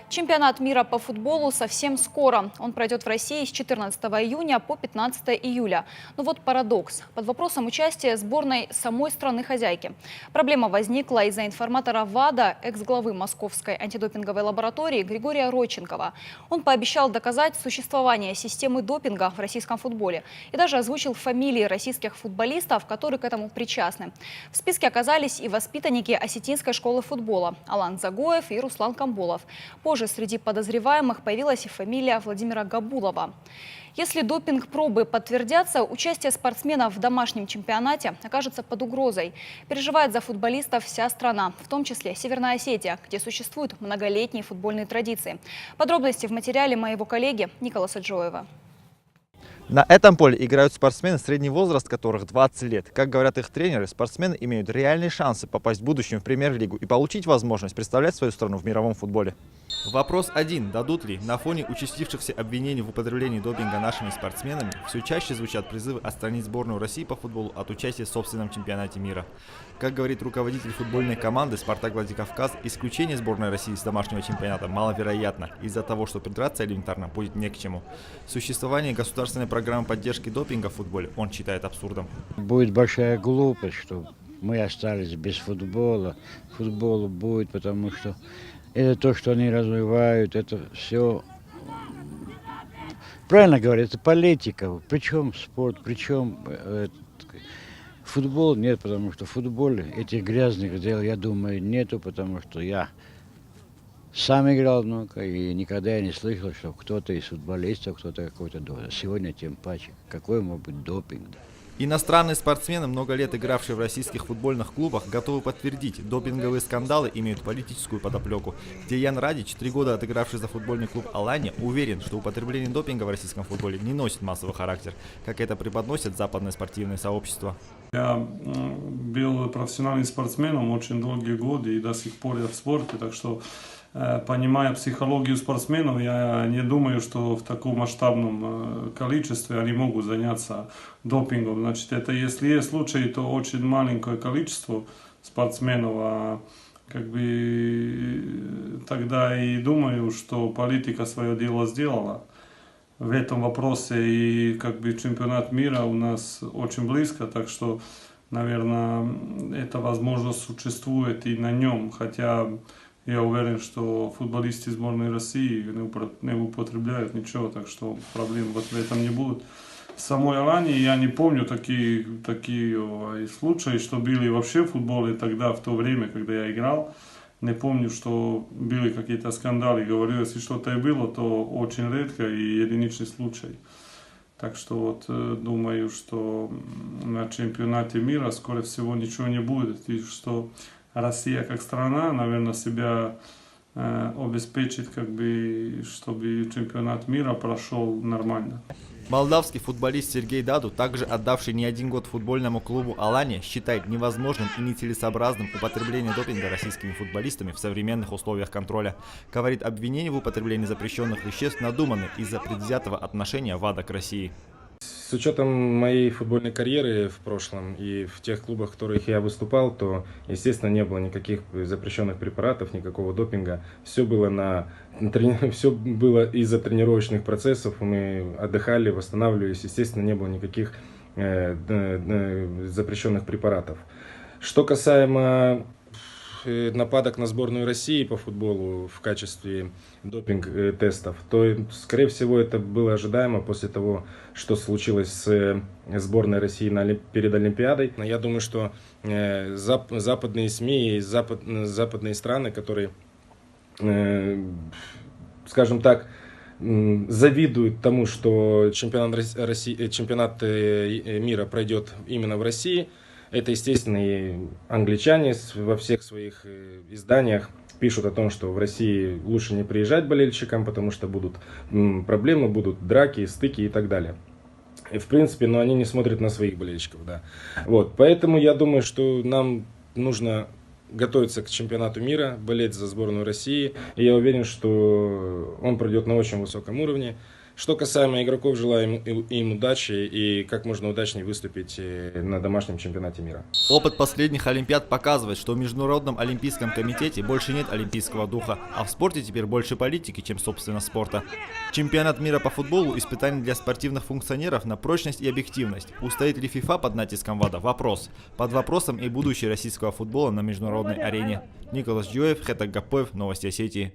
Чемпионат мира по футболу совсем скоро. Он пройдет в России с 14 июня по 15 июля. Но вот парадокс. Под вопросом участия сборной самой страны-хозяйки. Проблема возникла из-за информатора ВАДА, экс-главы Московской антидопинговой лаборатории Григория Родченкова. Он пообещал доказать существование системы допинга в российском футболе и даже озвучил фамилии российских футболистов, которые к этому причастны. В списке оказались и воспитанники осетинской школы футбола Алан Загоев и Руслан Камболов. Позже среди подозреваемых появилась и фамилия Владимира Габулова. Если допинг-пробы подтвердятся, участие спортсменов в домашнем чемпионате окажется под угрозой. Переживает за футболистов вся страна, в том числе Северная Осетия, где существуют многолетние футбольные традиции. Подробности в материале моего коллеги Николаса Джоева. На этом поле играют спортсмены, средний возраст которых 20 лет. Как говорят их тренеры, спортсмены имеют реальные шансы попасть в будущем в премьер-лигу и получить возможность представлять свою страну в мировом футболе. Вопрос один. Дадут ли? На фоне участившихся обвинений в употреблении допинга нашими спортсменами все чаще звучат призывы отстранить сборную России по футболу от участия в собственном чемпионате мира. Как говорит руководитель футбольной команды «Спартак Владикавказ», исключение сборной России с домашнего чемпионата маловероятно из-за того, что придраться элементарно будет не к чему. Существование государственной программы поддержки допинга в футболе он считает абсурдом. Будет большая глупость, что мы остались без футбола. Футбол будет, потому что это то, что они развивают, это все, правильно говорят, это политика. Причем спорт, причем футбол нет, потому что в футболе этих грязных дел, я думаю, нету, потому что я сам играл много и никогда я не слышал, что кто-то из футболистов, кто-то какой-то должен. Сегодня тем паче. Какой может быть допинг? Иностранные спортсмены, много лет игравшие в российских футбольных клубах, готовы подтвердить, допинговые скандалы имеют политическую подоплеку. Деян Радич, 3 года отыгравший за футбольный клуб «Алания», уверен, что употребление допинга в российском футболе не носит массовый характер, как это преподносит западное спортивное сообщество. Я был профессиональным спортсменом очень долгие годы и до сих пор я в спорте, так что, понимая психологию спортсменов, я не думаю, что в таком масштабном количестве они могут заняться допингом. Значит, это если есть случаи, то очень маленькое количество спортсменов, а как бы тогда и думаю, что политика свое дело сделала в этом вопросе, и как бы чемпионат мира у нас очень близко, так что, наверное, эта возможность существует и на нем, хотя я уверен, что футболисты сборной России не употребляют ничего, так что проблем вот в этом не будет. В самой Алании я не помню такие случаи, что были вообще в футболе тогда, в то время, когда я играл. Не помню, что были какие-то скандалы. Говорю, если что-то и было, то очень редко и единичный случай. Так что вот думаю, что на чемпионате мира, скорее всего, ничего не будет. И что Россия как страна, наверное, себя обеспечит, как бы, чтобы чемпионат мира прошел нормально. Молдавский футболист Сергей Даду, также отдавший не один год футбольному клубу «Алания», считает невозможным и нецелесообразным употребление допинга российскими футболистами в современных условиях контроля. Говорит, обвинения в употреблении запрещенных веществ надуманы из-за предвзятого отношения ВАДА к России. С учетом моей футбольной карьеры в прошлом и в тех клубах, в которых я выступал, то, естественно, не было никаких запрещенных препаратов, никакого допинга. Все было из-за тренировочных процессов. Мы отдыхали, восстанавливались. Естественно, не было никаких запрещенных препаратов. Что касаемо нападок на сборную России по футболу в качестве допинг-тестов, то, скорее всего, это было ожидаемо после того, что случилось с сборной России перед Олимпиадой. Но я думаю, что западные СМИ и западные страны, которые, скажем так, завидуют тому, что чемпионат мира пройдет именно в России. Это, естественно, и англичане во всех своих изданиях пишут о том, что в России лучше не приезжать болельщикам, потому что будут проблемы, будут драки, стыки и так далее. И, в принципе, но они не смотрят на своих болельщиков, да. Вот, поэтому я думаю, что нам нужно готовиться к чемпионату мира, болеть за сборную России. И я уверен, что он пройдет на очень высоком уровне. Что касаемо игроков, желаем им удачи и как можно удачнее выступить на домашнем чемпионате мира. Опыт последних Олимпиад показывает, что в Международном олимпийском комитете больше нет олимпийского духа, а в спорте теперь больше политики, чем собственно спорта. Чемпионат мира по футболу – испытание для спортивных функционеров на прочность и объективность. Устоит ли ФИФА под натиском ВАДА? Вопрос. Под вопросом и будущее российского футбола на международной арене. Николас Джуев, Хетак Гапоев, Новости Осетии.